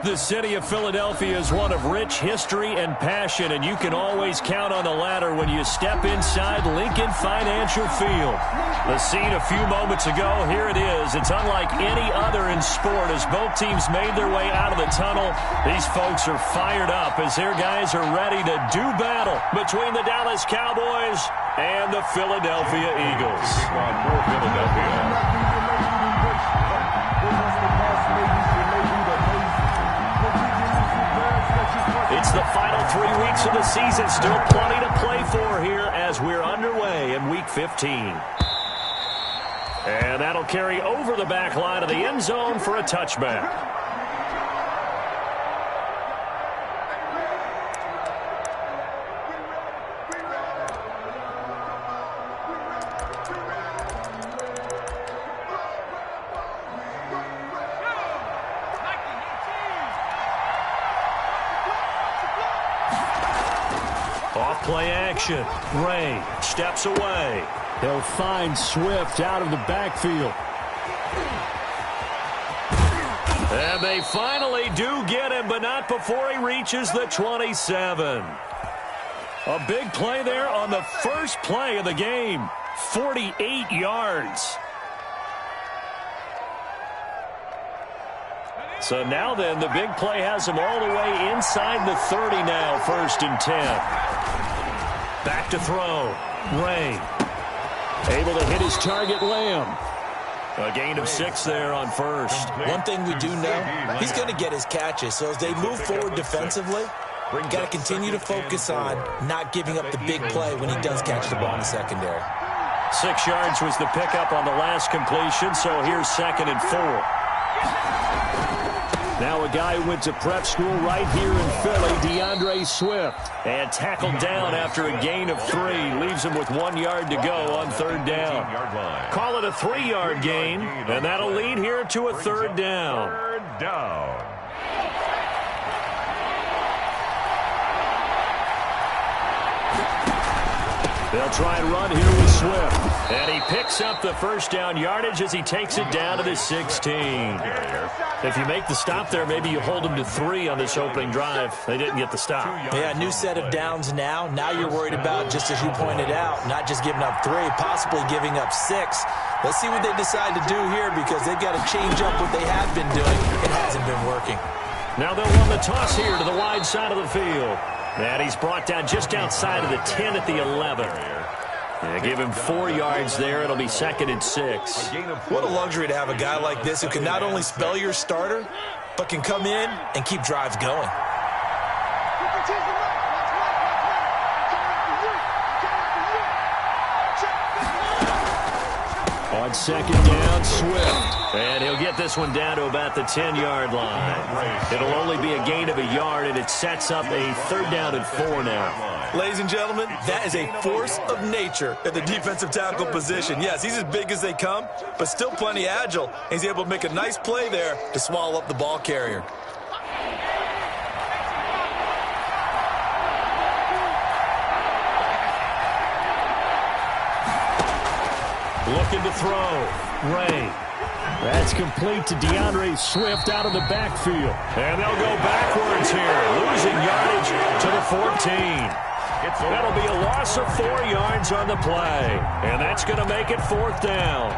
The city of Philadelphia is one of rich history and passion, and you can always count on the latter when you step inside Lincoln Financial Field. The scene a few moments ago, here it is. It's unlike any other in sport as both teams made their way out of the tunnel. These folks are fired up as their guys are ready to do battle between the Dallas Cowboys and the Philadelphia Eagles. It's the final 3 weeks of the season. Still plenty to play for here as we're underway in Week 15. And that'll carry over the back line of the end zone for a touchback. Play action. Ray steps away. They'll find Swift out of the backfield. And they finally do get him, but not before he reaches the 27. A big play there on the first play of the game. 48 yards. So now then, the big play has him all the way inside the 30 now, 1st and 10. Back to throw. Ray. Able to hit his target, Lamb. A gain of 6 there on first. One thing we do know, he's going to get his catches. So as they move forward defensively, we've got to continue to focus on not giving up the big play when he does catch the ball in the secondary. 6 yards was the pickup on the last completion, so here's 2nd and 4. Now a guy who went to prep school right here in Philly, DeAndre Swift. And tackled down after a gain of 3. Leaves him with 1 yard to go on 3rd down. Call it a 3-yard gain, and that'll lead here to a 3rd down. 3rd down. They'll try and run here with Swift. And he picks up the 1st down yardage as he takes it down to the 16. If you make the stop there, maybe you hold them to 3 on this opening drive. They didn't get the stop. Yeah, new set of downs now. Now you're worried about, just as you pointed out, not just giving up 3, possibly giving up 6. Let's see what they decide to do here because they've got to change up what they have been doing. It hasn't been working. Now they'll run the toss here to the wide side of the field. And he's brought down just outside of the 10 at the 11. Yeah, give him 4 yards there. It'll be 2nd and 6. What a luxury to have a guy like this who can not only spell your starter, but can come in and keep drives going. On 2nd down, Swift. And he'll get this one down to about the 10-yard line. It'll only be a gain of a yard, and it sets up a 3rd down and 4 now. Ladies and gentlemen, that is a force of nature at the defensive tackle position. Yes, he's as big as they come, but still plenty agile. He's able to make a nice play there to swallow up the ball carrier. Looking to throw. Ray. That's complete to DeAndre Swift out of the backfield. And they'll go backwards here, losing yardage to the 14. That'll be a loss of 4 yards on the play. And that's going to make it 4th down.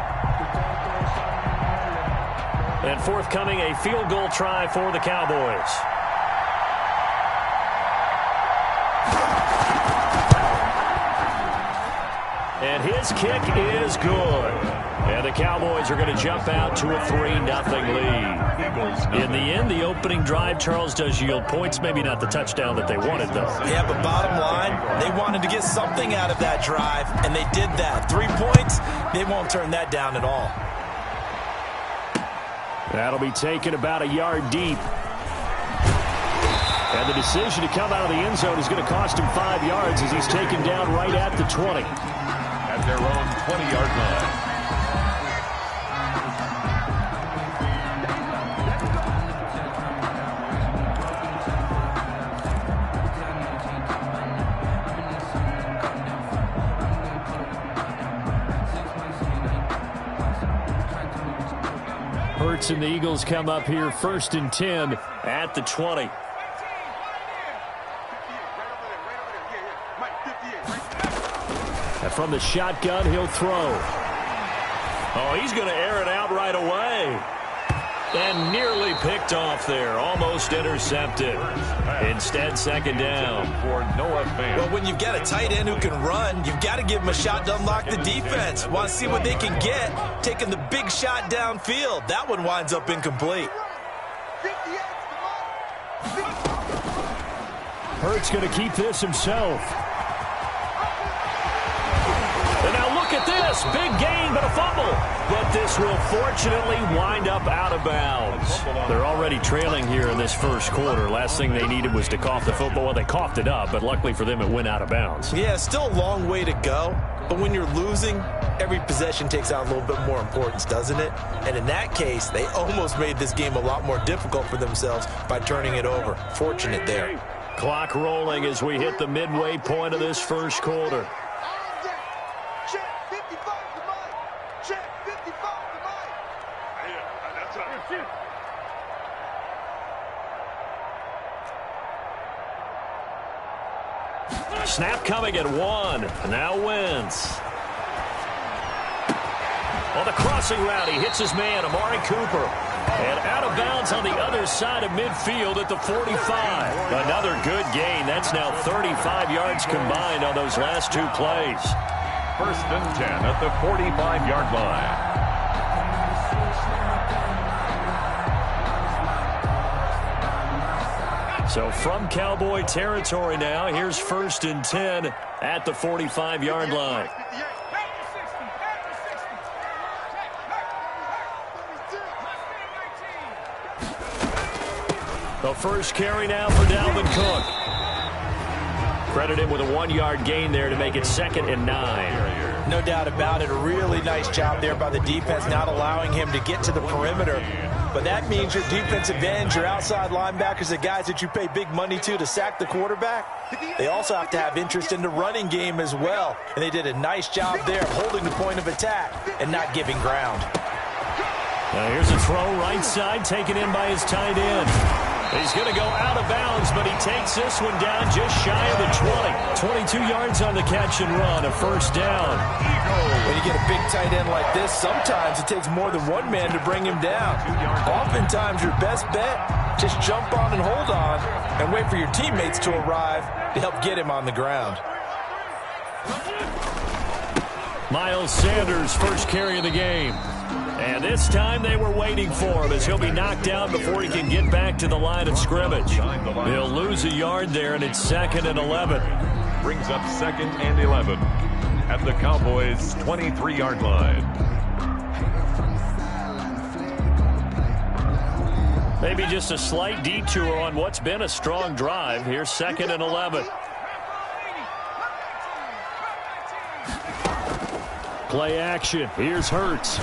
And forthcoming, a field goal try for the Cowboys. And his kick is good. And the Cowboys are going to jump out to a 3-0 lead. In the end, the opening drive, Charles, does yield points. Maybe not the touchdown that they wanted, though. Yeah, but bottom line, they wanted to get something out of that drive, and they did that. 3 points, they won't turn that down at all. That'll be taken about a yard deep. And the decision to come out of the end zone is going to cost him 5 yards as he's taken down right at the 20. At their own 20-yard line. Hurts and the Eagles come up here 1st and 10 at the 20. And from the shotgun, he'll throw. Oh, he's going to air it out right away. And nearly picked off there. Almost intercepted. Instead, 2nd down. For Noah Fant. Well, when you've got a tight end who can run, you've got to give him a shot to unlock the defense. Want to see what they can get, taking the big shot downfield. That one winds up incomplete. Hurts going to keep this himself. And now look at this. Big gain, but a fumble. But this will fortunately wind up out of bounds. They're already trailing here in this first quarter. Last thing they needed was to cough the football. Well, they coughed it up, but luckily for them, it went out of bounds. Yeah, still a long way to go. But when you're losing, every possession takes on a little bit more importance, doesn't it? And in that case, they almost made this game a lot more difficult for themselves by turning it over. Fortunate there. Clock rolling as we hit the midway point of this first quarter. Snap coming at 1. Now Wentz. On the crossing route, he hits his man, Amari Cooper. And out of bounds on the other side of midfield at the 45. Another good gain. That's now 35 yards combined on those last 2 plays. 1st and 10 at the 45-yard line. So from Cowboy territory now, here's 1st and 10 at the 45-yard line. The first carry now for Dalvin Cook. Credit him with a 1-yard gain there to make it 2nd and 9. No doubt about it. A really nice job there by the defense, not allowing him to get to the perimeter. But that means your defensive ends, your outside linebackers, the guys that you pay big money to sack the quarterback, they also have to have interest in the running game as well. And they did a nice job there of holding the point of attack and not giving ground. Now here's a throw right side, taken in by his tight end. He's going to go out of bounds, but he takes this one down just shy of the 20. 22 yards on the catch and run, a 1st down. When you get a big tight end like this, sometimes it takes more than one man to bring him down. Oftentimes, your best bet, just jump on and hold on and wait for your teammates to arrive to help get him on the ground. Miles Sanders, first carry of the game. And this time they were waiting for him as he'll be knocked down before he can get back to the line of scrimmage. He'll lose a yard there, and it's 2nd and 11. Brings up 2nd and 11 at the Cowboys' 23-yard line. Maybe just a slight detour on what's been a strong drive. Here's 2nd and 11. Play action. Here's Hurts.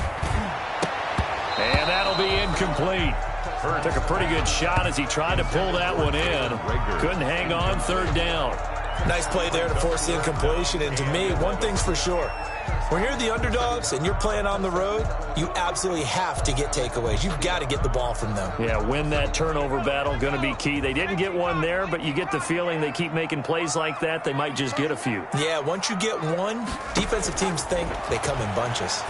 And that'll be incomplete. Took a pretty good shot as he tried to pull that one in. Couldn't hang on, 3rd down. Nice play there to force the incompletion. And to me, one thing's for sure. When you're the underdogs and you're playing on the road, you absolutely have to get takeaways. You've got to get the ball from them. Yeah, win that turnover battle, going to be key. They didn't get one there, but you get the feeling they keep making plays like that, they might just get a few. Yeah, once you get one, defensive teams think they come in bunches.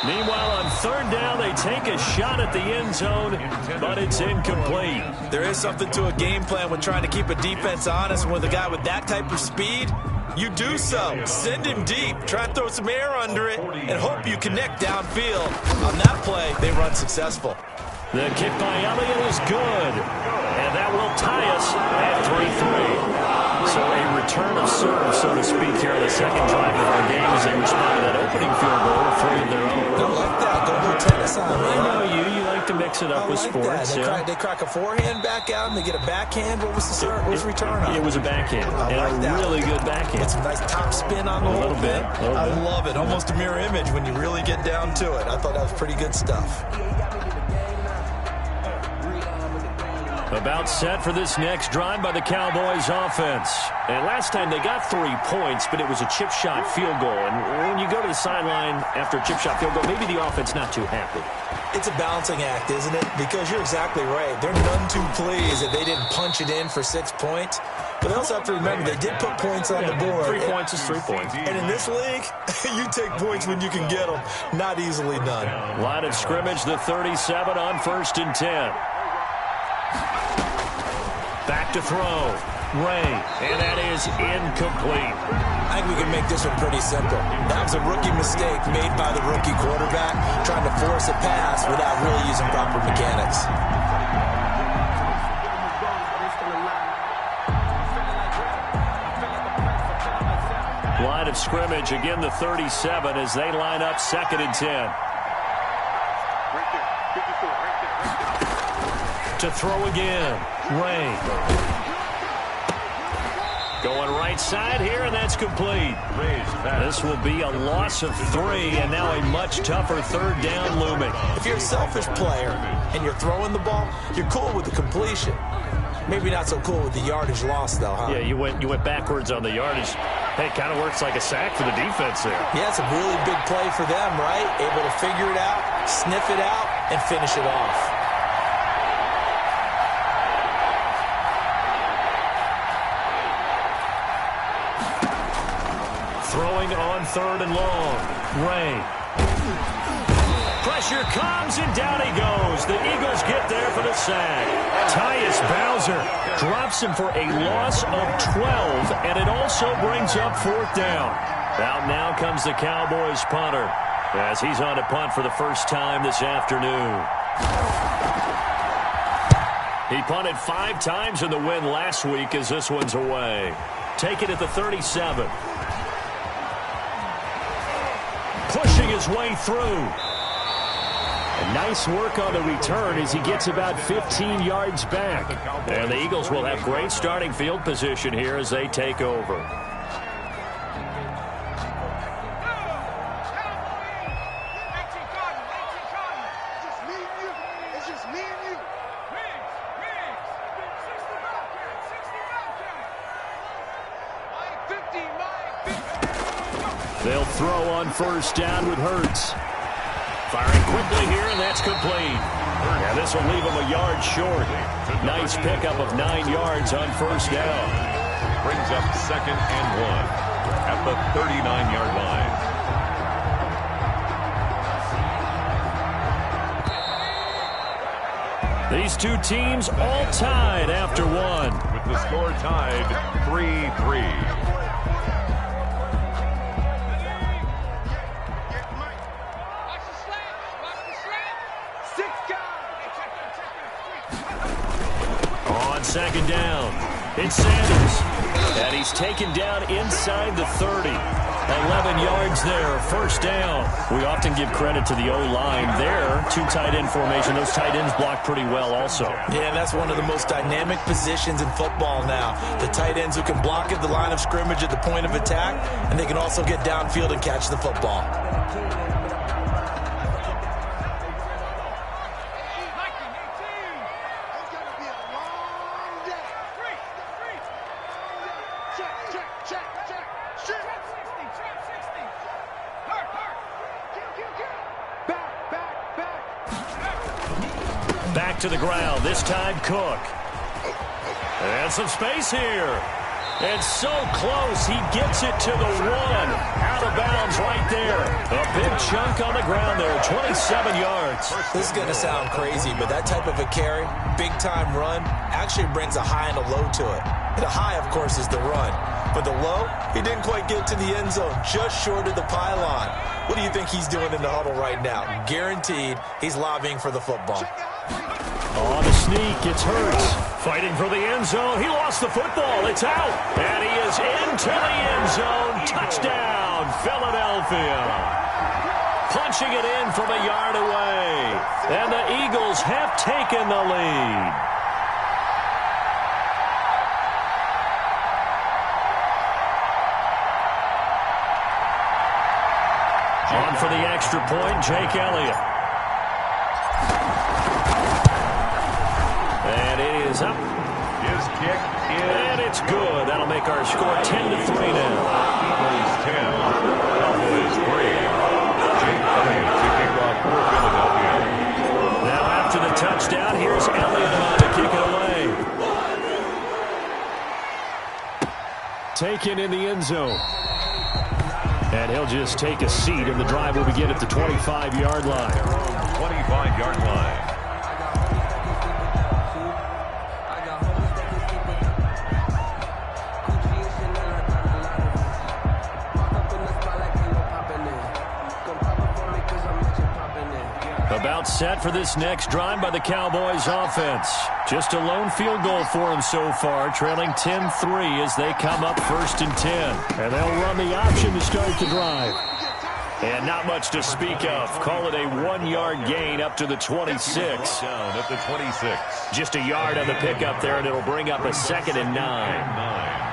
Meanwhile, on 3rd down, they take a shot at the end zone, but it's incomplete. There is something to a game plan with trying to keep a defense honest. And with a guy with that type of speed, you do so. Send him deep. Try and throw some air under it and hope you connect downfield. On that play, they run successful. The kick by Elliott is good, and that will tie us at 3-3. So a return of serve, so to speak, here on the 2nd drive of our game as they respond to that opening field goal with 3 of their own. I like that. Go a little tennis on me. I know you like to mix it up with like sports. That. They crack a forehand back out and they get a backhand. What was the serve? What was the return on? It was a backhand. I like that. Really good backhand. Get some nice top spin on the whole thing. I love it. Almost a mirror image when you really get down to it. I thought that was pretty good stuff. About set for this next drive by the Cowboys offense. And last time they got 3 points, but it was a chip shot field goal. And when you go to the sideline after a chip shot field goal, maybe the offense not too happy. It's a balancing act, isn't it? Because you're exactly right. They're none too pleased that they didn't punch it in for 6 points. But they also have to remember they did put points on the board. 3 points is 3 points. And in this league, you take points when you can get them. Not easily done. Line of scrimmage, the 37 on 1st and 10. Back to throw. Ray, and that is incomplete. I think we can make this one pretty simple. That was a rookie mistake made by the rookie quarterback, trying to force a pass without really using proper mechanics. Line of scrimmage, again the 37 as they line up 2nd and 10. To throw again. Ray. Going right side here, and that's complete. This will be a loss of 3, and now a much tougher 3rd down looming. If you're a selfish player and you're throwing the ball, you're cool with the completion. Maybe not so cool with the yardage loss, though, huh? Yeah, you went backwards on the yardage. Hey, it kind of works like a sack for the defense there. Yeah, it's a really big play for them, right? Able to figure it out, sniff it out, and finish it off. Throwing on 3rd and long. Ray. Pressure comes, and down he goes. The Eagles get there for the sack. Tyus Bowser drops him for a loss of 12, and it also brings up 4th down. Out now comes the Cowboys punter as he's on to punt for the first time this afternoon. He punted 5 times in the win last week as this one's away. Take it at the 37. Pushing his way through. And nice work on the return as he gets about 15 yards back. And the Eagles will have great starting field position here as they take over. They'll throw on 1st down with Hurts. Firing quickly here, and that's complete. And this will leave him a yard short. Nice pickup of 9 yards on 1st down. Brings up 2nd and 1 at the 39-yard line. These two teams all tied after 1. With the score tied 3-3. On 2nd down, it's Sanders. And he's taken down inside the 30. 11 yards there, 1st down. We often give credit to the O-line there. 2 tight end formation. Those tight ends block pretty well also. Yeah, and that's one of the most dynamic positions in football now. The tight ends who can block at the line of scrimmage at the point of attack, and they can also get downfield and catch the football. Back to the ground, this time Cook. And some space here. And so close, he gets it to the 1. Out of bounds right there. A big chunk on the ground there, 27 yards. This is going to sound crazy, but that type of a carry, big-time run, actually brings a high and a low to it. The high, of course, is the run. But the low, he didn't quite get to the end zone, just short of the pylon. What do you think he's doing in the huddle right now? Guaranteed he's lobbying for the football. On the sneak, it's Hurts. Fighting for the end zone. He lost the football. It's out. And he is into the end zone. Touchdown, Philadelphia. Punching it in from a yard away. And the Eagles have taken the lead. On for the extra point, Jake Elliott. And it is score 10-3 now. Eagles 10, Cowboys 3. Jake Elliott to kick off for Philadelphia. Now after the touchdown, here's Elliott on to kick it away. Taken in the end zone. And he'll just take a seat, and the drive will begin at the 25-yard line. 25-yard line. About set for this next drive by the Cowboys offense. Just a lone field goal for them so far, trailing 10-3 as they come up 1st and 10. And they'll run the option to start the drive. And not much to speak of. Call it a 1-yard gain up to the 26. Down at the 26. Just a yard on the pickup there, and it'll bring up a 2nd and 9.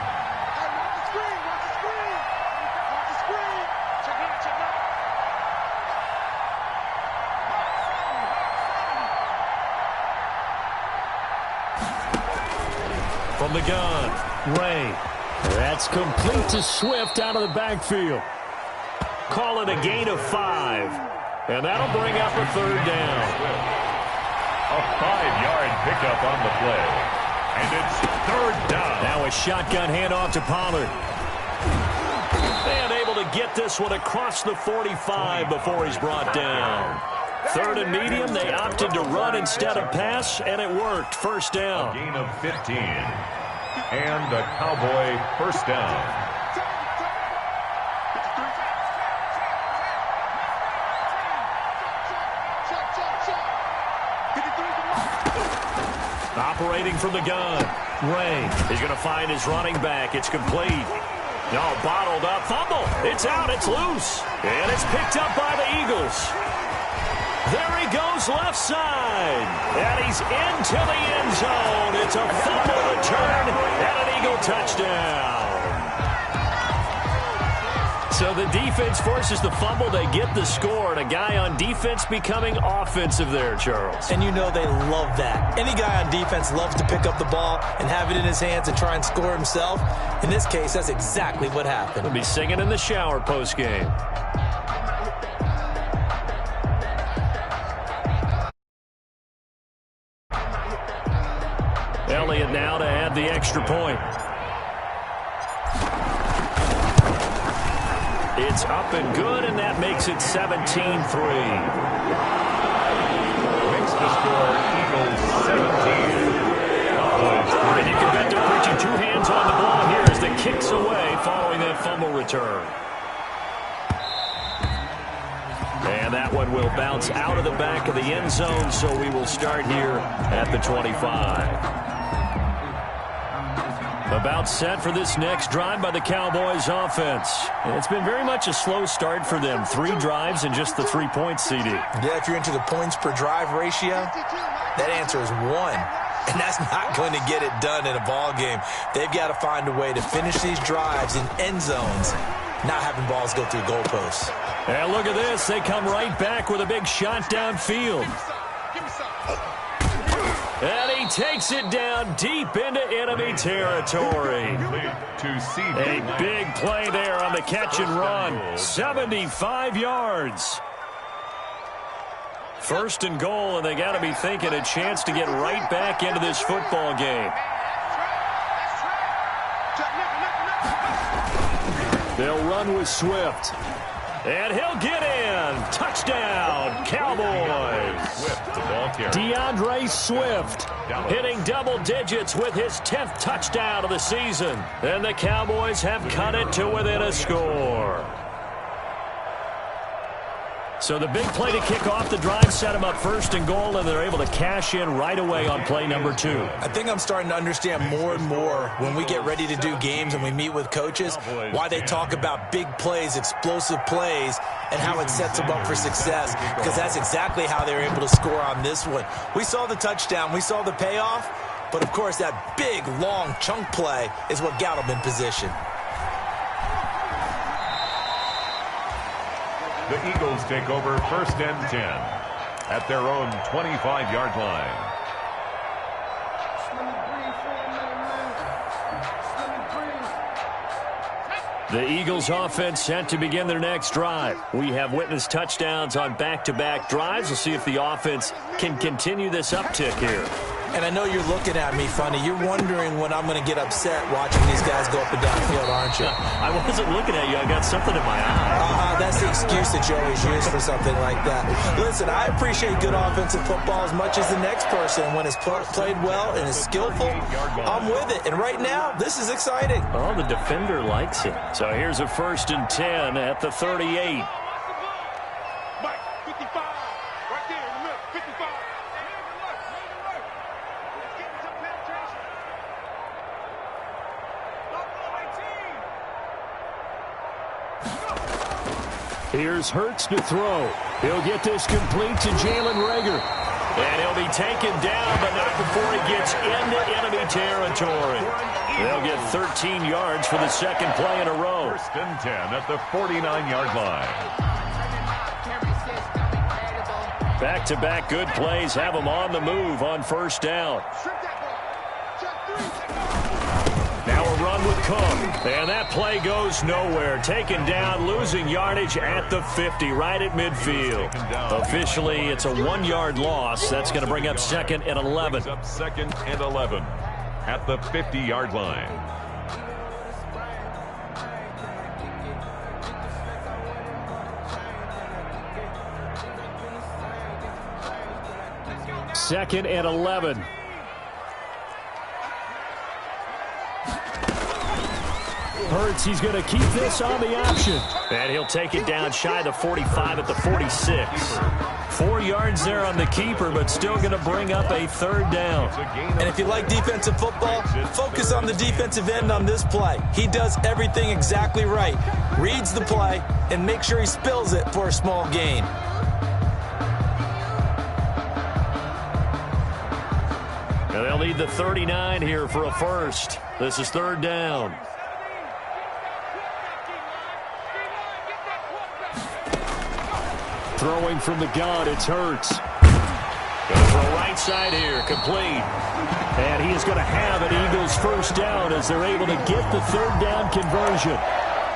From the gun, Ray. That's complete to Swift out of the backfield. Call it a gain of 5. And that'll bring up a 3rd down. A 5-yard pickup on the play. And it's 3rd down. Now a shotgun handoff to Pollard. And able to get this one across the 45 before he's brought down. 3rd and medium, they opted to run instead of pass, and it worked. 1st down. A gain of 15. And a Cowboy 1st down. Operating from the gun. Ray is going to find his running back. It's complete. No, bottled up. Fumble. It's out. It's loose. And it's picked up by the Eagles. There he goes left side. And he's into the end zone. It's a fumble return and an Eagle touchdown. So the defense forces the fumble. They get the score. And a guy on defense becoming offensive there, Charles. And you know they love that. Any guy on defense loves to pick up the ball and have it in his hands and try and score himself. In this case, that's exactly what happened. He'll be singing in the shower post-game. Elliott now to add the extra point. It's up and good, and that makes it 17-3. Makes the score Eagles 17. And you can bet they're preaching 2 hands on the ball here as the kicks away following that fumble return. And that one will bounce out of the back of the end zone, so we will start here at the 25. About set for this next drive by the Cowboys offense. And it's been very much a slow start for them. 3 drives and just the 3 points, CD. Yeah, if you're into the points per drive ratio, that answer is 1. And that's not going to get it done in a ball game. They've got to find a way to finish these drives in end zones, not having balls go through goalposts. And look at this. They come right back with a big shot downfield. And he takes it down deep into enemy territory. A big play there on the catch and run. 75 yards. 1st and goal, and they got to be thinking a chance to get right back into this football game. They'll run with Swift. And he'll get in. Touchdown, Cowboys. DeAndre Swift hitting double digits with his 10th touchdown of the season. And the Cowboys have cut it to within a score. So the big play to kick off the drive set them up 1st and goal, and they're able to cash in right away on play number 2. I think I'm starting to understand more and more when we get ready to do games and we meet with coaches why they talk about big plays, explosive plays, and how it sets them up for success, because that's exactly how they were able to score on this one. We saw the touchdown. We saw the payoff. But, of course, that big, long chunk play is what got them in position. The Eagles take over 1st and 10 at their own 25-yard line. The Eagles offense set to begin their next drive. We have witnessed touchdowns on back-to-back drives. We'll see if the offense can continue this uptick here. And I know you're looking at me funny. You're wondering when I'm going to get upset watching these guys go up and down the field, aren't you? I wasn't looking at you. I got something in my eye. That's the excuse that you always use for something like that. Listen, I appreciate good offensive football as much as the next person. When it's played well and is skillful, I'm with it. And right now, this is exciting. Oh, the defender likes it. So here's a 1st and 10 at the 38. Here's Hurts to throw. He'll get this complete to Jalen Reagor. And he'll be taken down, but not before he gets into enemy territory. They'll get 13 yards for the second play in a row. 1st and 10 at the 49-yard line. Back-to-back good plays have them on the move on 1st down. Now a run with Cook. And that play goes nowhere. Taken down, losing yardage at the 50, right at midfield. Officially, it's a 1-yard loss. That's going to bring up 2nd and 11. Brings up 2nd and 11 at the 50-yard line. Second and 11. Hurts, he's going to keep this on the option. And he'll take it down shy of the 45 at the 46. 4 yards there on the keeper, but still going to bring up a 3rd down. And if you like defensive football, focus on the defensive end on this play. He does everything exactly right. Reads the play and make sure he spills it for a small gain. And they'll need the 39 here for a 1st. This is 3rd down. Throwing from the gun, it's Hurts. Going for a right side here, complete. And he is going to have an Eagles 1st down as they're able to get the 3rd down conversion.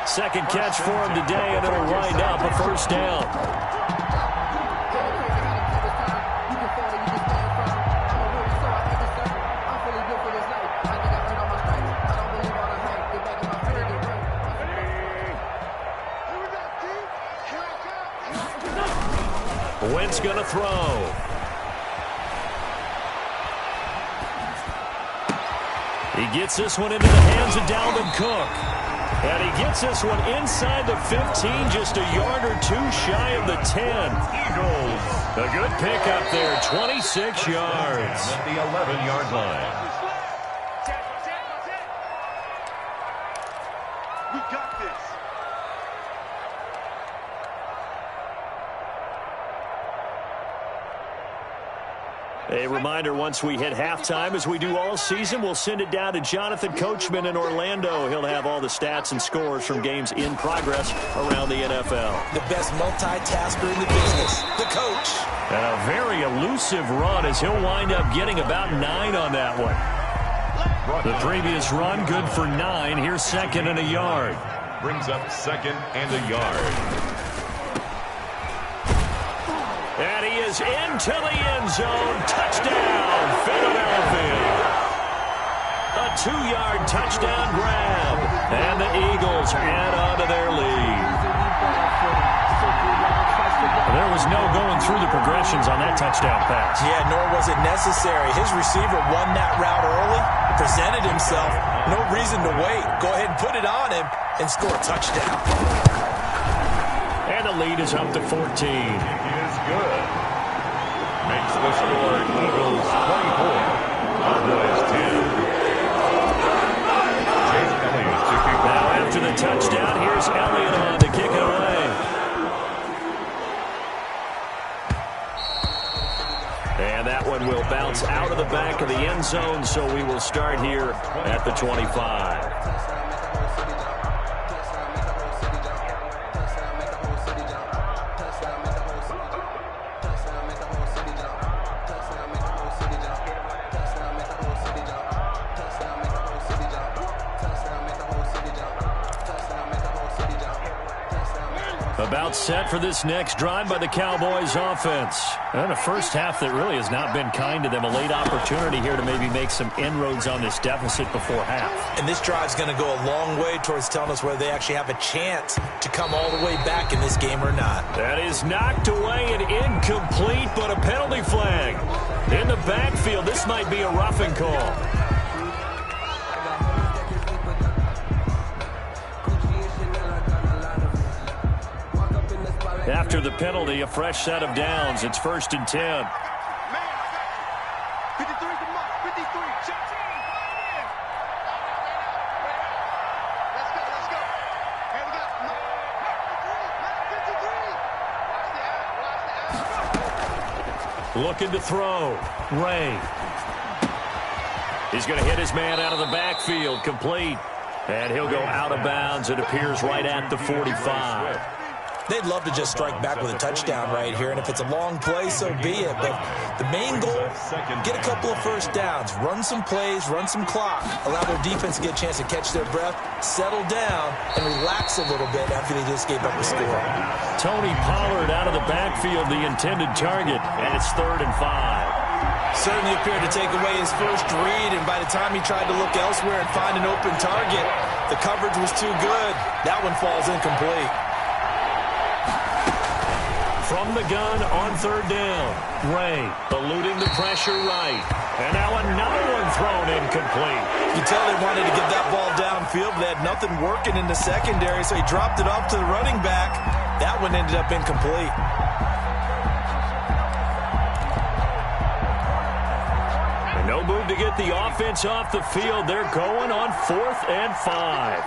Second catch for him today, and it'll wind up a 1st down. Wentz going to throw. He gets this one into the hands of Dalvin Cook. And he gets this one inside the 15, just a yard or two shy of the 10. Eagles. A good pickup there, 26 yards. At the 11-yard line. We got this. A reminder, once we hit halftime, as we do all season, we'll send it down to Jonathan Coachman in Orlando. He'll have all the stats and scores from games in progress around the NFL. The best multitasker in the business, the coach. And a very elusive run as he'll wind up getting about 9 on that one. The previous run, good for 9. Here's 2nd and a yard. Brings up 2nd and a yard. And he is into the end zone. Touchdown, Philadelphia. A 2-yard touchdown grab. And the Eagles add on to their lead. There was no going through the progressions on that touchdown pass. Yeah, nor was it necessary. His receiver won that route early, presented himself. No reason to wait. Go ahead and put it on him and score a touchdown. And the lead is up to 14. Is good. Makes the score Eagles 24. Cowboys 10. Chase Elliott to kick Now off. after the touchdown, here's Elliott on to kick it away. And that one will bounce out of the back of the end zone, so we will start here at the 25. About set for this next drive by the Cowboys offense. And a first half that really has not been kind to them. A late opportunity here to maybe make some inroads on this deficit before half. And this drive's going to go a long way towards telling us whether they actually have a chance to come all the way back in this game or not. That is knocked away and incomplete, but a penalty flag. In the backfield, this might be a roughing call. After the penalty, a fresh set of downs. It's 1st and 10. Looking to throw. Ray. He's going to hit his man out of the backfield. Complete. And he'll go out of bounds. It appears right at the 45. They'd love to just strike back with a touchdown right here, and if it's a long play, so be it. But the main goal, get a couple of first downs, run some plays, run some clock, allow their defense to get a chance to catch their breath, settle down, and relax a little bit after they just gave up a score. Tony Pollard out of the backfield, the intended target, and it's 3rd and 5. Certainly appeared to take away his first read, and by the time he tried to look elsewhere and find an open target, the coverage was too good. That one falls incomplete. From the gun on 3rd down. Ray eluding the pressure right. And now another one thrown incomplete. You tell they wanted to get that ball downfield, but they had nothing working in the secondary, so he dropped it off to the running back. That one ended up incomplete. And no move to get the offense off the field. They're going on 4th and 5.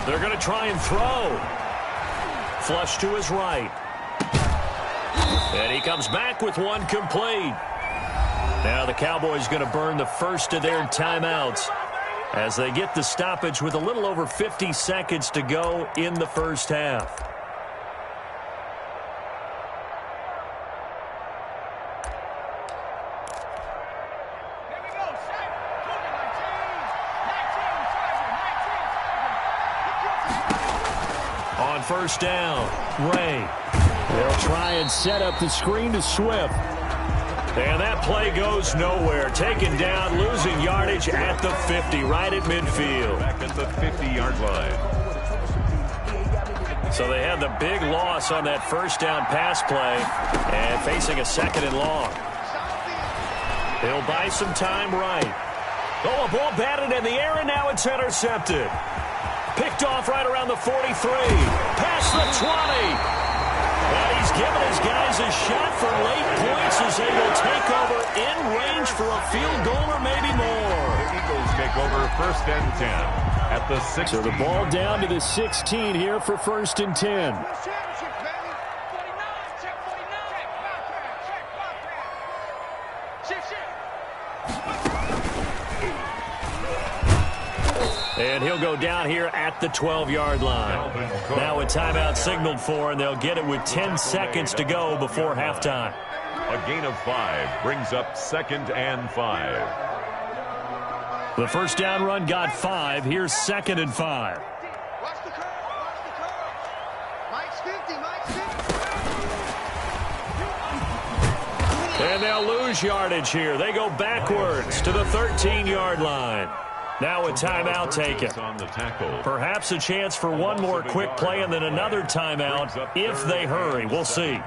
They're going to try and throw. Flush to his right. And he comes back with one complete. Now the Cowboys going to burn the first of their timeouts as they get the stoppage with a little over 50 seconds to go in the first half. On 1st down, Ray. They'll try and set up the screen to Swift. And that play goes nowhere. Taken down, losing yardage at the 50, right at midfield. Back at the 50-yard line. So they had the big loss on that 1st down pass play and facing a 2nd and long. They'll buy some time right. Oh, a ball batted in the air, and now it's intercepted. Picked off right around the 43. Past the 20. And he's given his guys a shot for late points as they will take over in range for a field goal or maybe more. The Eagles take over 1st and 10 at the 16. So the ball down to the 16 here for 1st and 10. And he'll go down here at the 12-yard line. Now a timeout signaled for, and they'll get it with 10 seconds to go before halftime. A gain of 5 brings up 2nd and 5. The 1st down run got 5. Here's 2nd and 5. Watch the curve. Watch the curve. Mike's 50. Mike's 50. And they'll lose yardage here. They go backwards to the 13-yard line. Now a timeout taken. On the tackle. Perhaps a chance for one more quick play and then another timeout if they hurry. We'll see.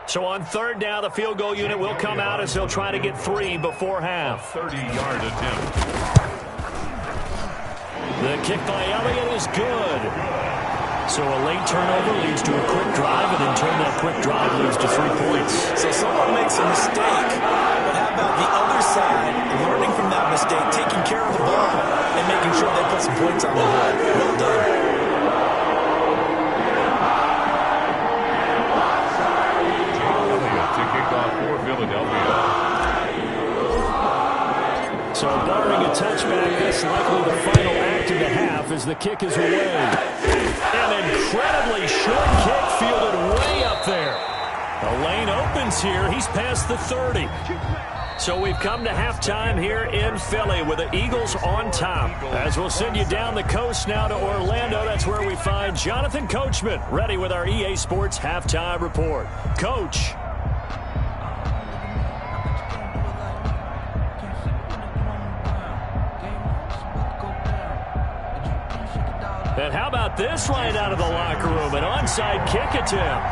So on 3rd down, the field goal unit will come out as they'll try to get 3 before half. 30-yard attempt. The kick by Elliott is good. So a late turnover leads to a quick drive, and in turn that quick drive leads to 3 points. So someone makes a mistake, but how about the other side, learning from that mistake, taking care of the ball, and making sure they put some points on the board? Well done. So barring a touchback, this likely the final act of the half as the kick is away. An incredibly short kick fielded way up there. The lane opens here. He's past the 30. So we've come to halftime here in Philly with the Eagles on top. As we'll send you down the coast now to Orlando, that's where we find Jonathan Coachman ready with our EA Sports halftime report. Coach. And how about this right out of the locker room? An onside kick attempt.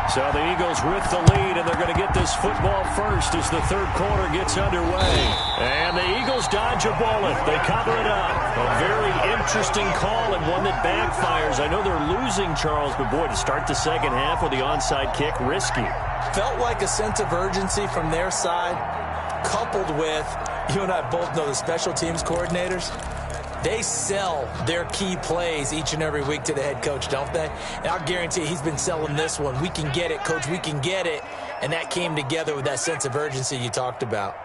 So the Eagles with the lead, and they're going to get this football first as the third quarter gets underway. And the Eagles dodge a bullet. They cover it up. A very interesting call and one that backfires. I know they're losing, Charles, but boy, to start the second half with the onside kick, risky. Felt like a sense of urgency from their side, coupled with, you and I both know the special teams coordinators. They sell their key plays each and every week to the head coach, don't they? And I'll guarantee he's been selling this one. We can get it, coach, we can get it. And that came together with that sense of urgency you talked about.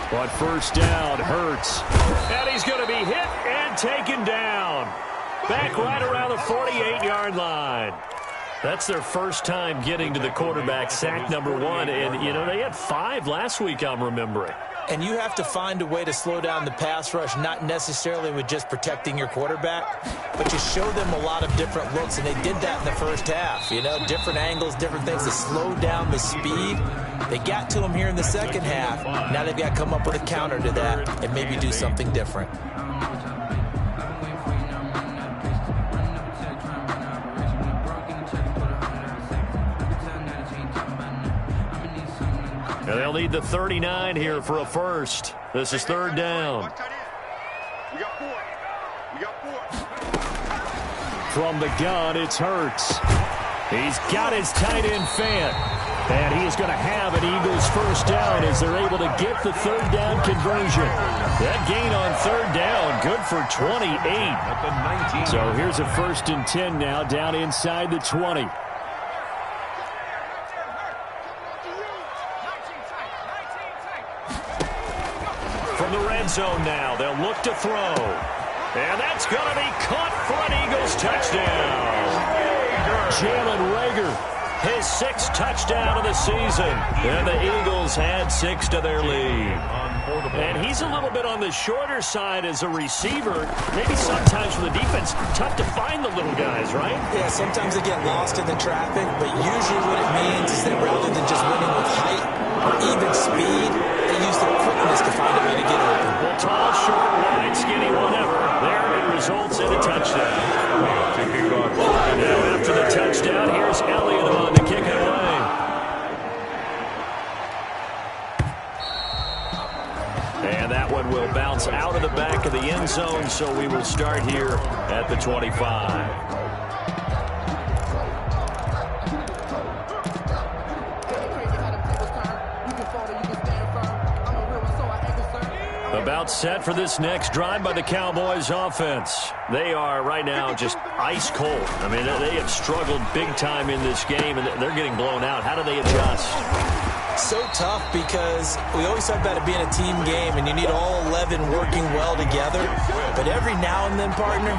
But first down, Hurts. And he's going to be hit and taken down. Back right around the 48-yard line. That's their first time getting to the quarterback, sack number 1. And, you know, they had 5 last week, I'm remembering. And you have to find a way to slow down the pass rush, not necessarily with just protecting your quarterback, but you show them a lot of different looks, and they did that in the first half. You know, different angles, different things to slow down the speed. They got to him here in the second half. Now they've got to come up with a counter to that and maybe do something different. And they'll need the 39 here for a first. This is third down. From the gun, it's Hurts. He's got his tight end Fant. And he is going to have an Eagles first down as they're able to get the third down conversion. That gain on third down, good for 28. So here's a 1st and 10 now, down inside the 20. From the red zone now, they'll look to throw. And that's going to be caught for an Eagles touchdown. Jalen Reagor, his 6th touchdown of the season. And the Eagles had 6 to their lead. And he's a little bit on the shorter side as a receiver. Maybe sometimes for the defense, tough to find the little guys, right? Yeah, sometimes they get lost in the traffic, but usually what it means is that rather than just winning with height or even speed, they use their quickness to find a way to get open. Well, tall, short, wide, skinny, whatever. There it results in a touchdown. Now after the touchdown, here's Elliott on to kick it away. And that one will bounce out of the back of the end zone, so we will start here at the 25. About set for this next drive by the Cowboys offense. They are right now just ice cold. I mean, they have struggled big time in this game, and they're getting blown out. How do they adjust? So tough because we always talk about it being a team game, and you need all 11 working well together. But every now and then, partner,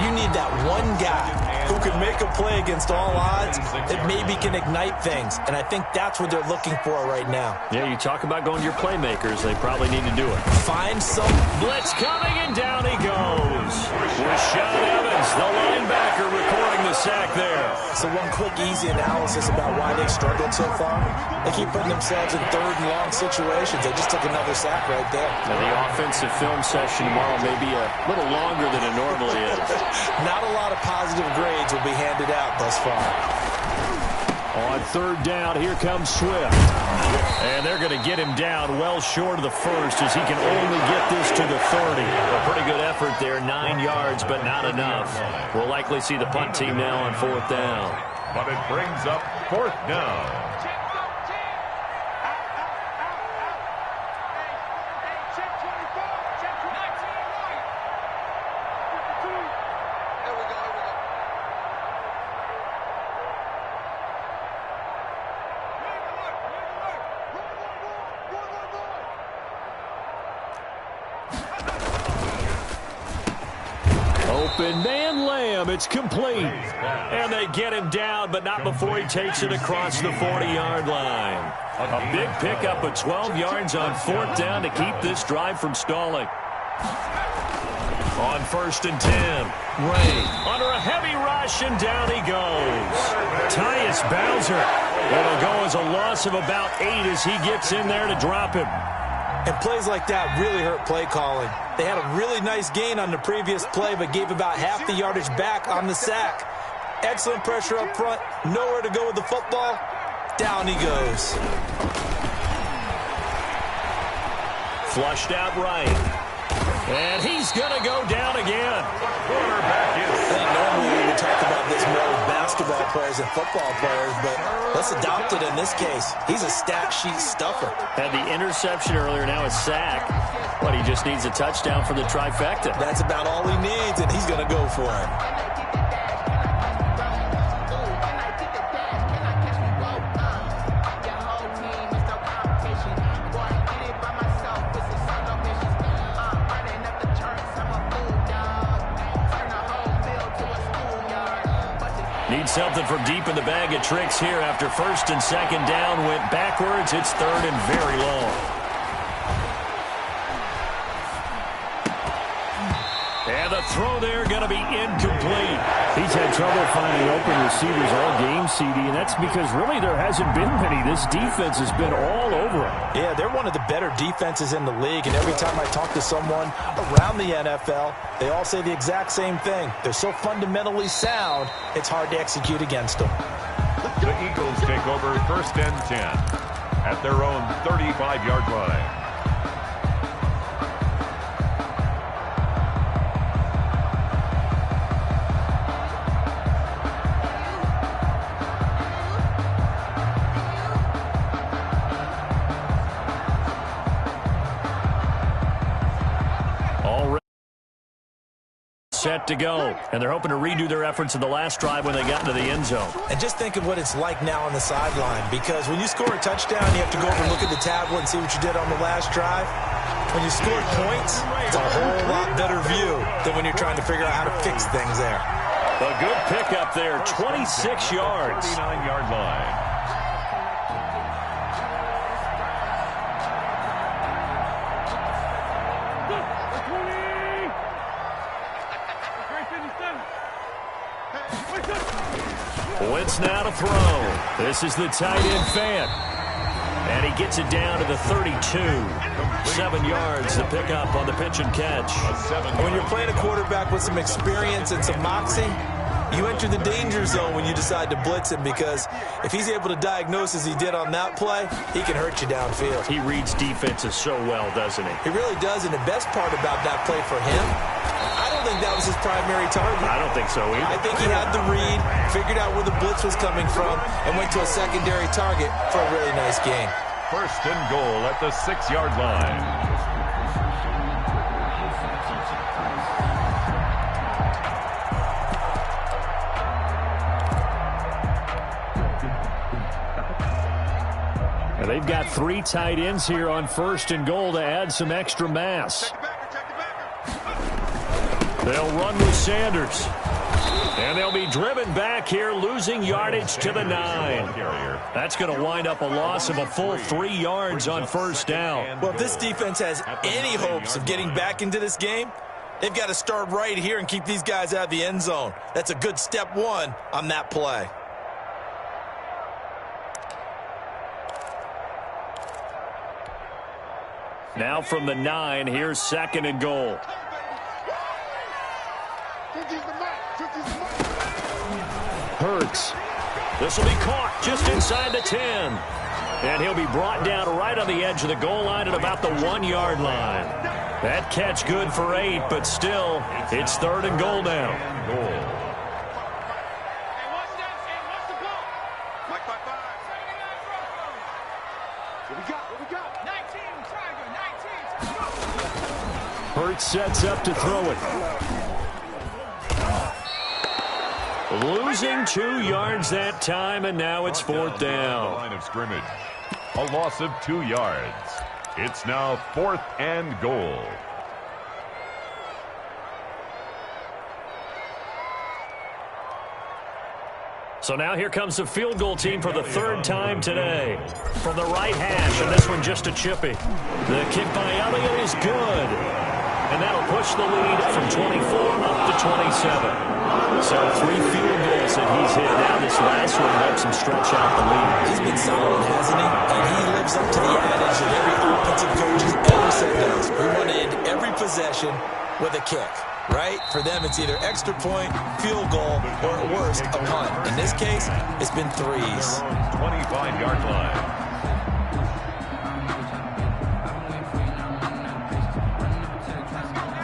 you need that one guy who can make a play against all odds that maybe can ignite things. And I think that's what they're looking for right now. Yeah, you talk about going to your playmakers. They probably need to do it. Find some. Blitz coming, and down he goes. Rashaan Evans, the linebacker, recording the sack there. So one quick, easy analysis about why they've struggled so far. They keep putting themselves in 3rd and long situations. They just took another sack right there. And the offensive film session tomorrow may be a little longer than it normally is. Not a lot of positive grades will be handed out thus far. On 3rd down, here comes Swift. And they're going to get him down well short of the first as he can only get this to the 30. A pretty good effort there, 9 yards, but not enough. We'll likely see the punt team now on 4th down. But it brings up 4th down. open man layup. It's complete. And they get him down, but not before he takes it across the 40-yard line. A big pickup of 12 yards on 4th down to keep this drive from stalling. On 1st and 10, Ray under a heavy rush, and down he goes. Tyus Bowser. It'll go as a loss of about 8 as he gets in there to drop him. And plays like that really hurt play calling. They had a really nice gain on the previous play, but gave about half the yardage back on the sack. Excellent pressure up front. Nowhere to go with the football. Down he goes. Flushed out right. And he's going to go down again. Quarterback is I think normally we would talk about this more with basketball players and football players, but let's adopt it in this case. He's a stat sheet stuffer. Had the interception earlier, now a sack. But he just needs a touchdown for the trifecta. That's about all he needs, and he's going to go for it. Needs something from deep in the bag of tricks here after 1st and 2nd down. Went backwards. It's 3rd and very long. And the throw there going to be incomplete. He's had trouble finding open receivers all game, CD, and that's because really there hasn't been many. This defense has been all over him. Yeah, they're one of the better defenses in the league, and every time I talk to someone around the NFL, they all say the exact same thing. They're so fundamentally sound, it's hard to execute against them. The Eagles take over 1st and 10 at their own 35-yard line. Set to go, and they're hoping to redo their efforts in the last drive when they got into the end zone. And just think of what it's like now on the sideline, because when you score a touchdown, you have to go over and look at the tablet and see what you did on the last drive. When you score points, it's a whole lot better view than when you're trying to figure out how to fix things there. A good pickup there, 26 yards. 39-yard line. Wentz now to throw. This is the tight end fan. And he gets it down to the 32. 7 yards to pick up on the pitch and catch. When you're playing a quarterback with some experience and some moxie, you enter the danger zone when you decide to blitz him, because if he's able to diagnose as he did on that play, he can hurt you downfield. He reads defenses so well, doesn't he? He really does, and the best part about that play for him, I don't think that was his primary target. I don't think so either. I think he had the read, figured out where the blitz was coming from, and went to a secondary target for a really nice gain. 1st and goal at the 6-yard line. And they've got 3 tight ends here on 1st and goal to add some extra mass. They'll run with Sanders. And they'll be driven back here, losing yardage to the 9. That's going to wind up a loss of a full 3 yards on 1st down. Well, if this defense has any hopes of getting back into this game, they've got to start right here and keep these guys out of the end zone. That's a good step 1 on that play. Now from the 9, here's 2nd and goal. Hurts. This will be caught just inside the 10. And he'll be brought down right on the edge of the goal line at about the 1-yard line. That catch good for 8, but still, it's 3rd and goal now. Hurts sets up to throw it. Losing 2 yards that time, and now it's 4th down. Line of scrimmage. A loss of 2 yards. It's now 4th and goal. So now here comes the field goal team for the third time today. From the right hash, and this one just a chippy. The kick by Elliott is good. And that'll push the lead from 24 up to 27. So 3 field goals that he's hit. Now this last one helps him stretch out the lead. He's been solid, hasn't he? And he lives up to the adage that every offensive coach has ever said does. We want to end every possession with a kick, right? For them, it's either extra point, field goal, or at worst, a punt. In this case, it's been 3s. 25-yard line.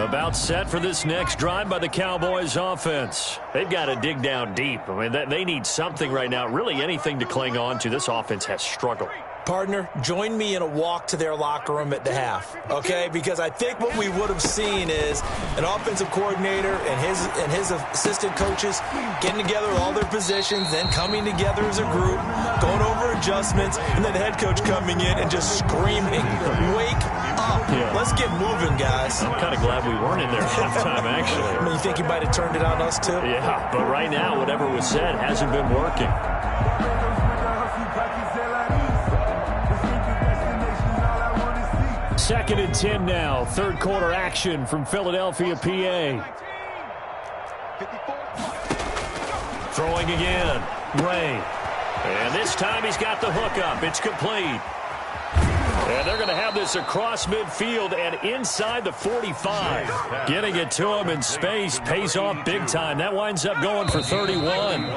About set for this next drive by the Cowboys offense. They've got to dig down deep. I mean, they need something right now, really anything to cling on to. This offense has struggled. Partner, join me in a walk to their locker room at the half, okay? Because I think what we would have seen is an offensive coordinator and his assistant coaches getting together all their positions, then coming together as a group, going over adjustments, and then the head coach coming in and just screaming, "Wake up. Yeah. Let's get moving, guys." I'm kind of glad we weren't in there at halftime, actually. I mean, you think he might have turned it on us, too? Yeah, but right now, whatever was said hasn't been working. Second and 10 now. Third quarter action from Philadelphia, PA. Throwing again. Ray. And this time he's got the hook up. It's complete. And they're going to have this across midfield and inside the 45. Getting it to him in space pays off big time. That winds up going for 31.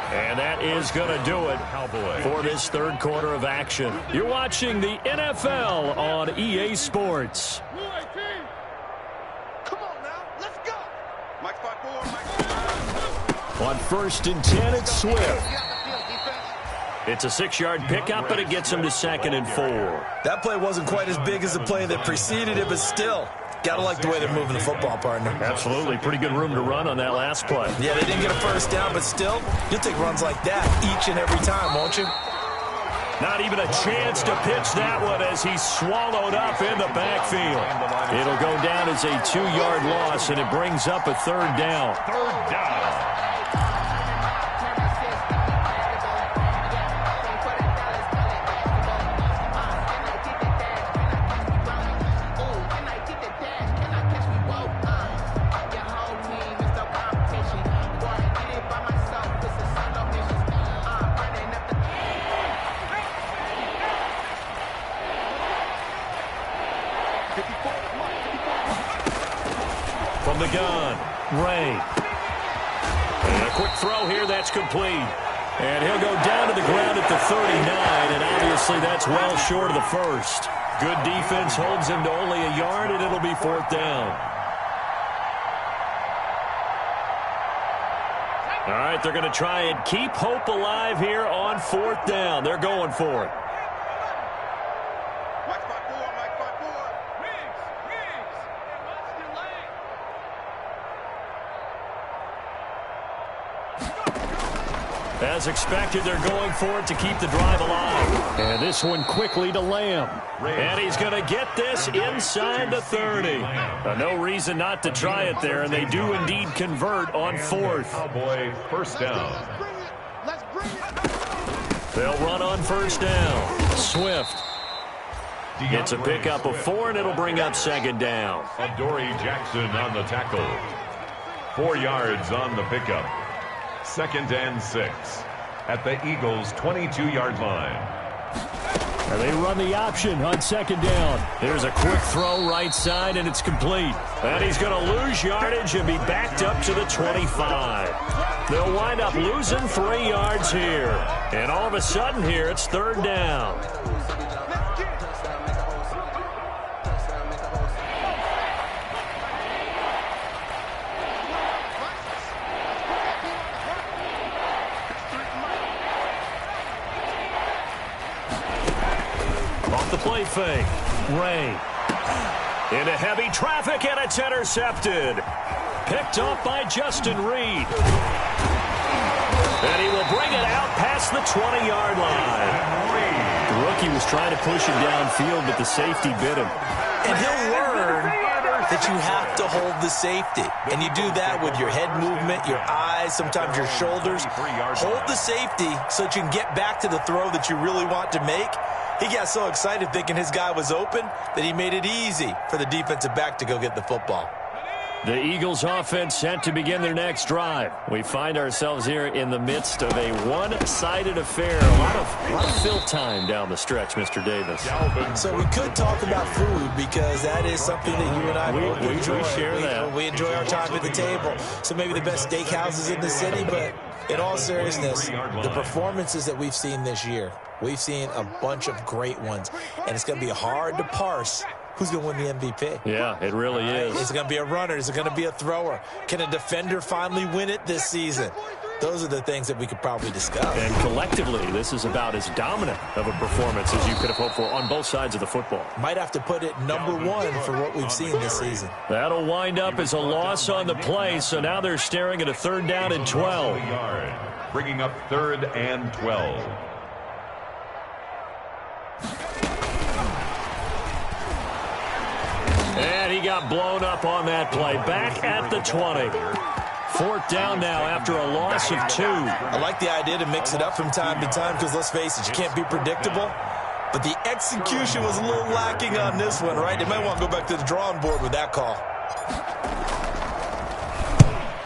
And that is going to do it for this third quarter of action. You're watching the NFL on EA Sports. Come on now, let's go. Mike 5-4, On 1st and 10, it's Swift. It's a 6-yard pickup, but it gets him to 2nd and 4. That play wasn't quite as big as the play that preceded it, but still, gotta like the way they're moving the football, partner. Absolutely. Pretty good room to run on that last play. Yeah, they didn't get a first down, but still, you'll take runs like that each and every time, won't you? Not even a chance to pitch that one as he's swallowed up in the backfield. It'll go down as a 2-yard loss, and it brings up a 3rd down. Third down. From the gun, Ray. And a quick throw here, that's complete. And he'll go down to the ground at the 39, and obviously that's well short of the first. Good defense holds him to only a yard, and it'll be 4th down. All right, they're going to try and keep hope alive here on 4th down. They're going for it. As expected, they're going for it to keep the drive alive. And this one quickly to Lamb. And he's going to get this inside the 30. No reason not to try it there, and they do indeed convert on 4th. Cowboy first down. Let's bring it. They'll run on 1st down. Swift gets a pickup of 4, and it'll bring up 2nd down. Adoree Jackson on the tackle. 4 yards on the pickup. 2nd and 6 at the Eagles' 22-yard line. And they run the option on 2nd down. There's a quick throw right side, and it's complete. And he's going to lose yardage and be backed up to the 25. They'll wind up losing 3 yards here. And all of a sudden here, it's 3rd down. Off the play fake. Ray. Into heavy traffic, and it's intercepted. Picked off by Justin Reed. And he will bring it out past the 20-yard line. The rookie was trying to push him downfield, but the safety bit him. And he'll learn that you have to hold the safety. And you do that with your head movement, your eyes, eyes, sometimes your shoulders. Hold the safety so that you can get back to the throw that you really want to make. He got so excited thinking his guy was open that he made it easy for the defensive back to go get the football. The Eagles offense set to begin their next drive. We find ourselves here in the midst of a one-sided affair. A lot of fill time down the stretch, Mr. Davis. So we could talk about food because that is something that you and I both enjoy. We share that. We enjoy our time at the table. So maybe the best steakhouses in the city, but in all seriousness, the performances that we've seen this year, we've seen a bunch of great ones, and it's going to be hard to parse who's going to win the MVP. Yeah, it really is. Is it going to be a runner? Is it going to be a thrower? Can a defender finally win it this season? Those are the things that we could probably discuss. And collectively, this is about as dominant of a performance as you could have hoped for on both sides of the football. Might have to put it #1 for what we've seen this season. That'll wind up as a loss on the play, so now they're staring at a 3rd down and 12. Bringing up 3rd and 12. And he got blown up on that play. Back at the 20. 4th down now after a loss of 2. I like the idea to mix it up from time to time because, let's face it, you can't be predictable. But the execution was a little lacking on this one, right? They might want to go back to the drawing board with that call.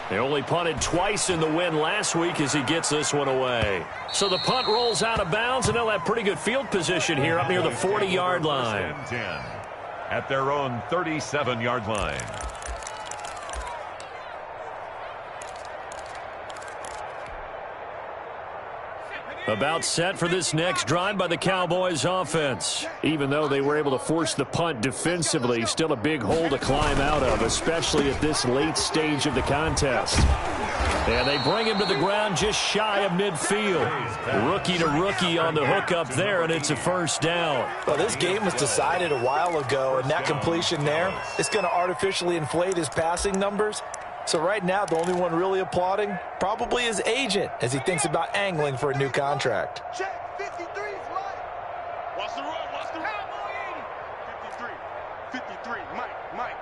They only punted twice in the win last week as he gets this one away. So the punt rolls out of bounds, and they'll have pretty good field position here up near the 40-yard line. 10 at their own 37-yard line. About set for this next drive by the Cowboys offense. Even though they were able to force the punt defensively, still a big hole to climb out of, especially at this late stage of the contest. And they bring him to the ground just shy of midfield. Rookie to rookie on the hook up there, and it's a 1st down. Well, this game was decided a while ago, and that completion there, it's going to artificially inflate his passing numbers. So right now, the only one really applauding probably his agent as he thinks about angling for a new contract. Check, 53 is right. Watch the run, watch the run. 53, Mike.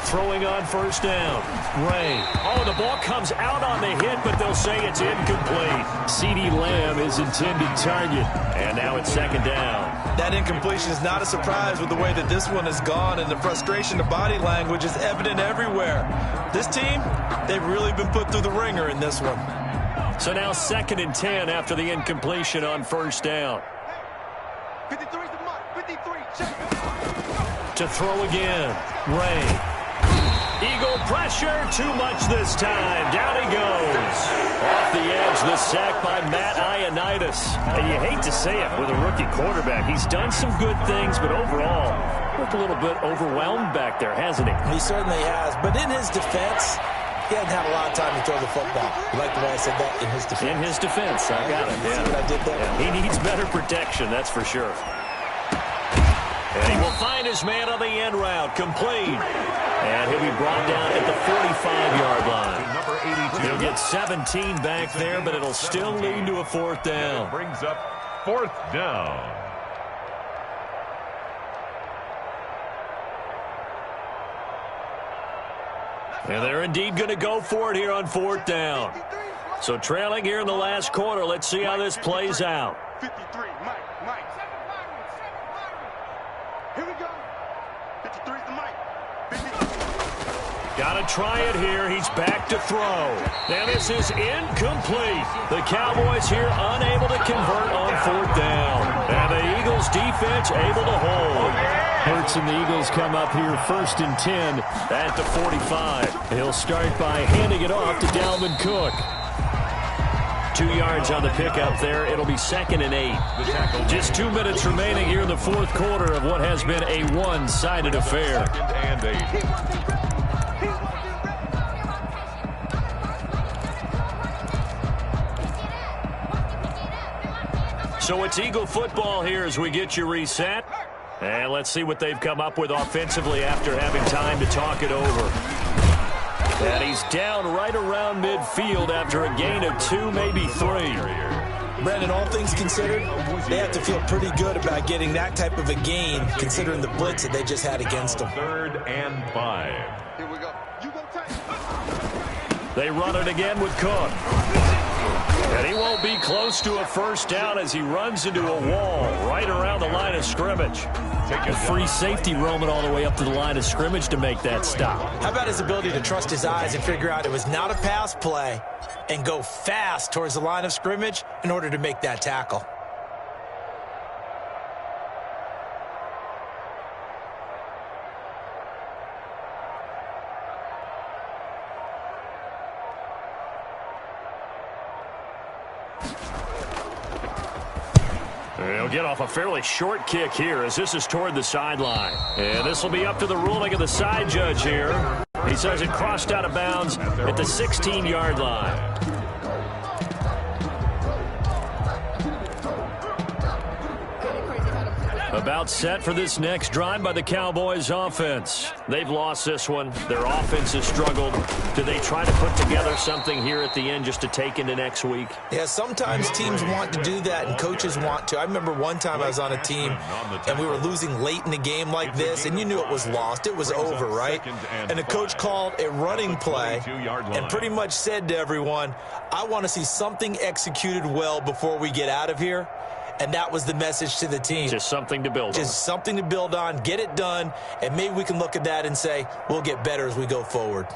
Throwing on 1st down. Ray. Oh, the ball comes out on the hit, but they'll say it's incomplete. CeeDee Lamb is intended target. And now it's 2nd down. That incompletion is not a surprise with the way that this one has gone, and the frustration of body language is evident everywhere. This team, they've really been put through the ringer in this one. So now 2nd and 10 after the incompletion on 1st down. 53 is the mark. 53, check. To throw again. Ray. Eagle pressure, too much this time. Down he goes. Off the edge, the sack by Matt Ioannidis. And you hate to say it with a rookie quarterback. He's done some good things, but overall, looked a little bit overwhelmed back there, hasn't he? He certainly has. But in his defense, he hasn't had a lot of time to throw the football. You like the way I said that? In his defense. In his defense, I got it. See what I did there? Yeah, he needs better protection, that's for sure. And he will find his man on the end route, complete. And he'll be brought down at the 45-yard line. Number 82. He'll get 17 back there, but it'll still lead to a 4th down. Brings up 4th down. And they're indeed going to go for it here on 4th down. So trailing here in the last quarter, let's see how this plays out. 53, Mike. Here we go. 53 is the Mike. Got to try it here. He's back to throw. Now this is incomplete. The Cowboys here unable to convert on 4th down. And the Eagles defense able to hold. Hurts and the Eagles come up here 1st and 10 at the 45. He'll start by handing it off to Dalvin Cook. 2 yards on the pickup there. It'll be 2nd and 8. Just 2 minutes remaining here in the 4th quarter of what has been a one-sided affair. 2nd and 8. So it's Eagle football here as we get you reset. And let's see what they've come up with offensively after having time to talk it over. And he's down right around midfield after a gain of 2, maybe 3. Brandon, all things considered, they have to feel pretty good about getting that type of a gain, considering the blitz that they just had against them. 3rd and 5. Here we go. You gonna take. They run it again with Cook. And he won't be close to a first down as he runs into a wall right around the line of scrimmage. A free safety roaming all the way up to the line of scrimmage to make that stop. How about his ability to trust his eyes and figure out it was not a pass play and go fast towards the line of scrimmage in order to make that tackle? He'll get off a fairly short kick here as this is toward the sideline. And this will be up to the ruling of the side judge here. He says it crossed out of bounds at the 16-yard line. About set for this next drive by the Cowboys offense. They've lost this one. Their offense has struggled. Do they try to put together something here at the end just to take into next week? Yeah, sometimes teams want to do that and coaches want to. I remember one time I was on a team and we were losing late in a game like this and you knew it was lost. It was over, right? And the coach called a running play and pretty much said to everyone, I want to see something executed well before we get out of here. And that was the message to the team. Just something to build on. Just something to build on, get it done, and maybe we can look at that and say, we'll get better as we go forward.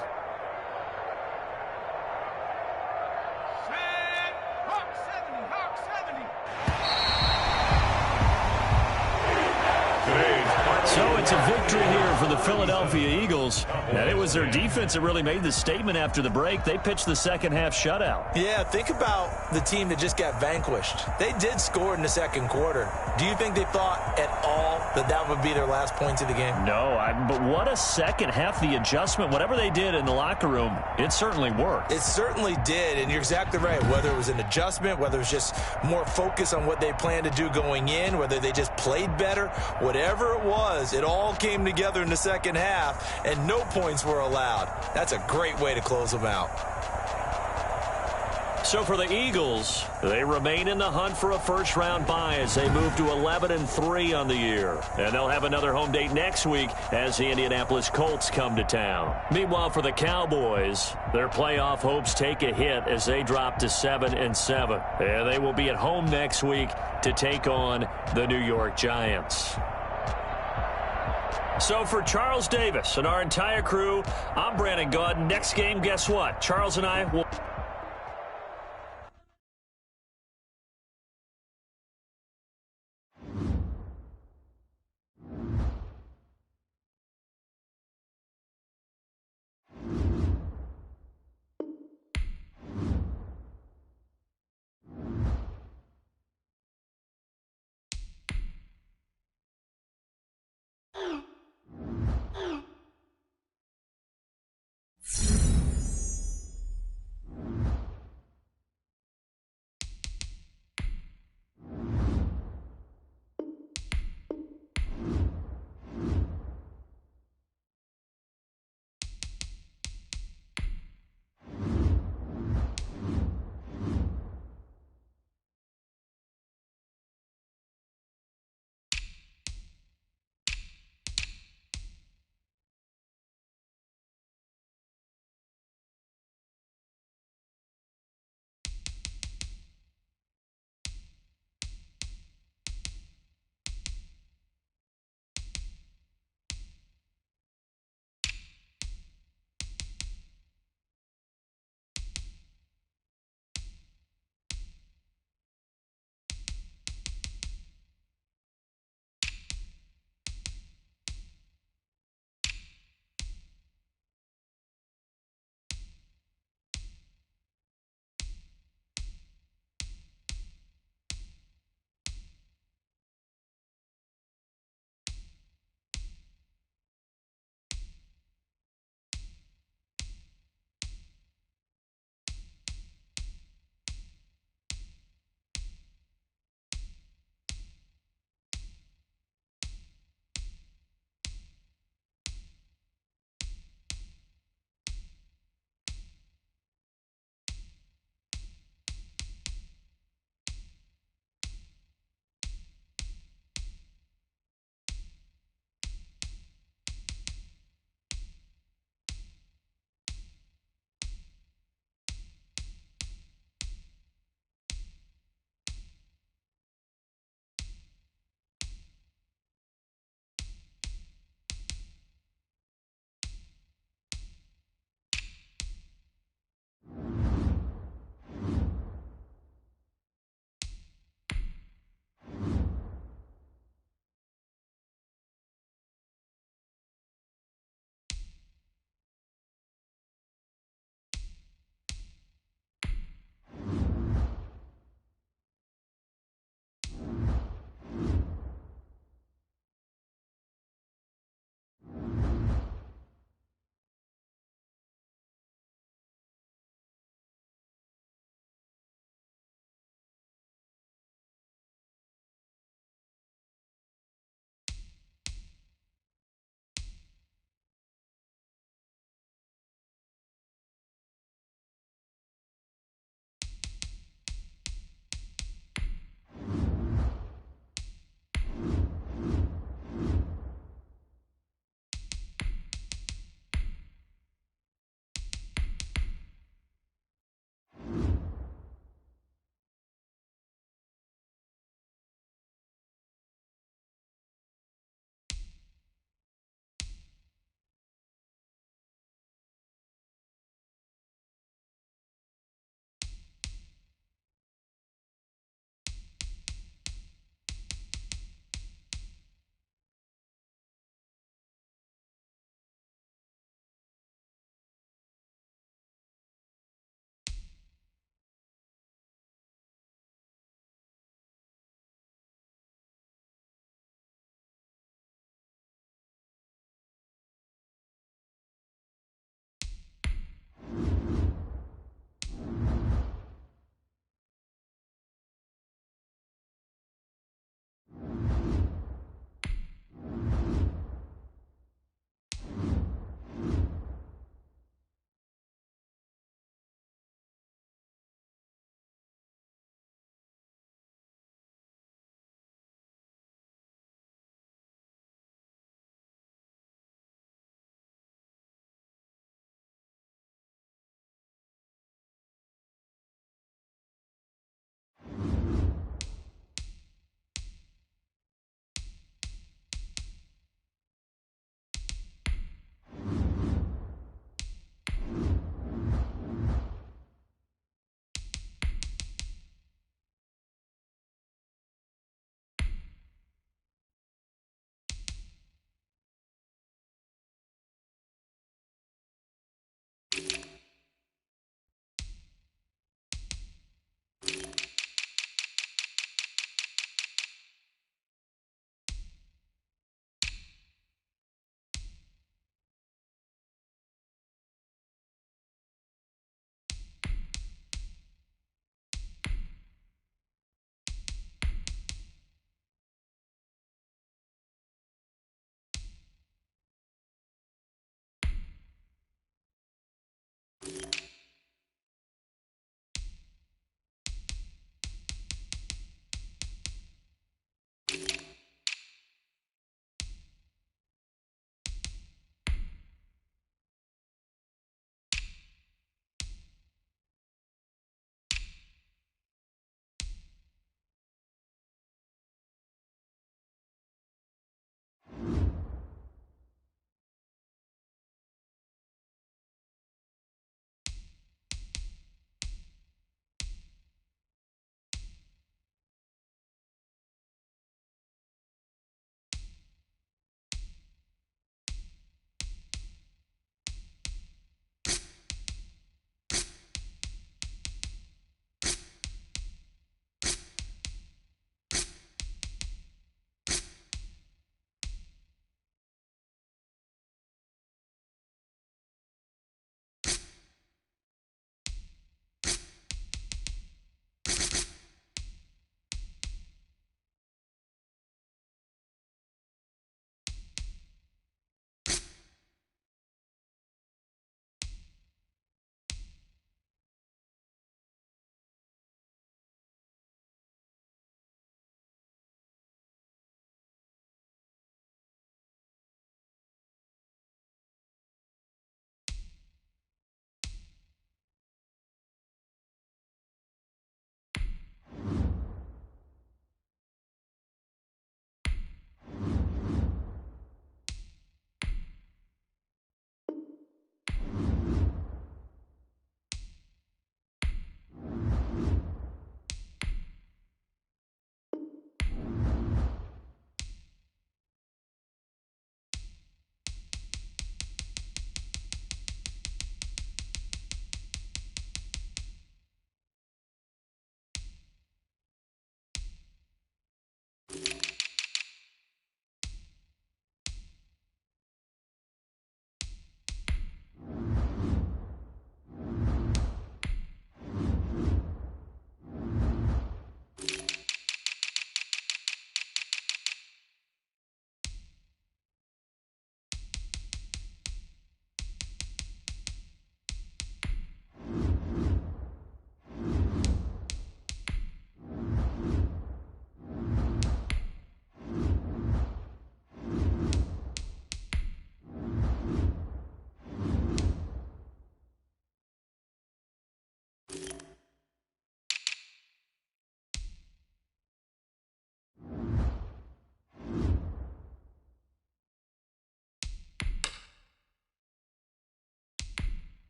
So it's a victory here for the Philadelphia Eagles. And it was their defense that really made the statement after the break. They pitched the second half shutout. Yeah, think about the team that just got vanquished. They did score in the second quarter. Do you think they thought at all that that would be their last points of the game? No, but what a second half. The adjustment, whatever they did in the locker room, it certainly worked. It certainly did, and you're exactly right. Whether it was an adjustment, whether it was just more focus on what they planned to do going in, whether they just played better, whatever it was, it all came together in the second half, and no points were allowed. That's a great way to close them out. So for the Eagles, they remain in the hunt for a first-round bye as they move to 11-3 on the year. And they'll have another home date next week as the Indianapolis Colts come to town. Meanwhile, for the Cowboys, their playoff hopes take a hit as they drop to 7-7. And they will be at home next week to take on the New York Giants. So for Charles Davis and our entire crew, I'm Brandon Gaud. Next game, guess what? Charles and I will...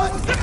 Cut!